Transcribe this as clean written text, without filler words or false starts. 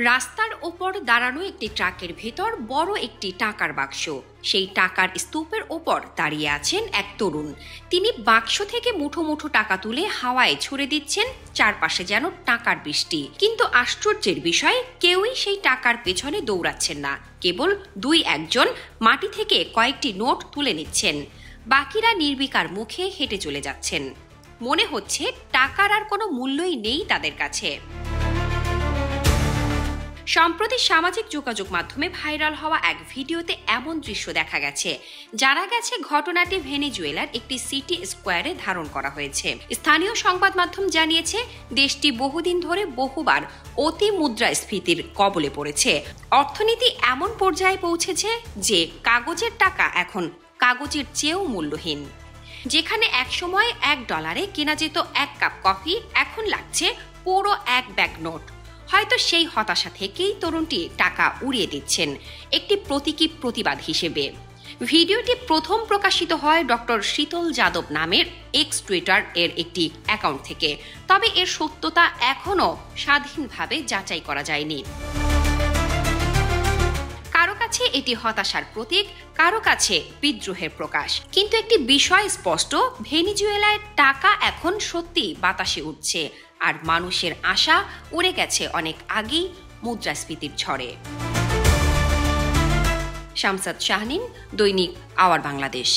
রাস্তার ওপর দাঁড়ানো একটি ট্রাকের ভেতর বড় একটি টাকার বাক্স। সেই টাকার স্তূপের ওপর দাঁড়িয়ে আছেন এক তরুণ। তিনি বাক্স থেকে মুঠো মুঠো টাকা তুলে হাওয়ায় ছুড়ে দিচ্ছেন, চারপাশে যেন টাকার বৃষ্টি। কিন্তু আশ্চর্যের বিষয়, কেউই সেই টাকার পেছনে দৌড়াচ্ছেন না। কেবল একজন মাটি থেকে কয়েকটি নোট তুলে নিচ্ছেন। বাকিরা নির্বিকার মুখে হেঁটে চলে যাচ্ছেন। মনে হচ্ছে টাকার আর কোনো মূল্যই নেই তাদের কাছে। সম্প্রতি সামাজিক যোগাযোগ মাধ্যমে ভাইরাল হওয়া এক ভিডিওতে এমন দৃশ্য দেখা গেছে। জানা গেছে ঘটনাটি ভেনেজুয়েলার একটি সিটি স্কোয়ারে ধারণ করা হয়েছে। স্থানীয় সংবাদ মাধ্যম জানিয়েছে, দেশটি বহুদিন ধরে বহুবার অতি মুদ্রাস্ফীতির কবলে পড়েছে। অর্থনীতি এমন পর্যায়ে পৌঁছেছে যে কাগজের টাকা এখন কাগজের চেয়েও মূল্যহীন। যেখানে একসময় $1 কেনা যেত এক কাপ কফি, এখন লাগছে পুরো এক ব্যাগ নোট। হয়তো সেই হতাশা থেকেই তরুণটি টাকা উড়িয়ে দিচ্ছেন, একটি প্রতীকী প্রতিবাদ হিসেবে। ভিডিওটি প্রথম প্রকাশিত হয় ডক্টর শীতল যাদব নামের এক্স টুইটার এর একটি অ্যাকাউন্ট থেকে। তবে এর সত্যতা এখনও স্বাধীনভাবে যাচাই করা যায়নি। কারো কাছে এটি হতাশার প্রতীক, কারো কাছে বিদ্রোহের প্রকাশ। কিন্তু একটি বিষয় স্পষ্ট, ভেনেজুয়েলায় টাকা এখন সত্যি বাতাসে উঠছে, আর মানুষের আশা উড়ে গেছে অনেক আগেই মুদ্রাস্ফীতির ঝড়ে। শামসাদ শাহনীন, দৈনিক আওয়ার বাংলাদেশ।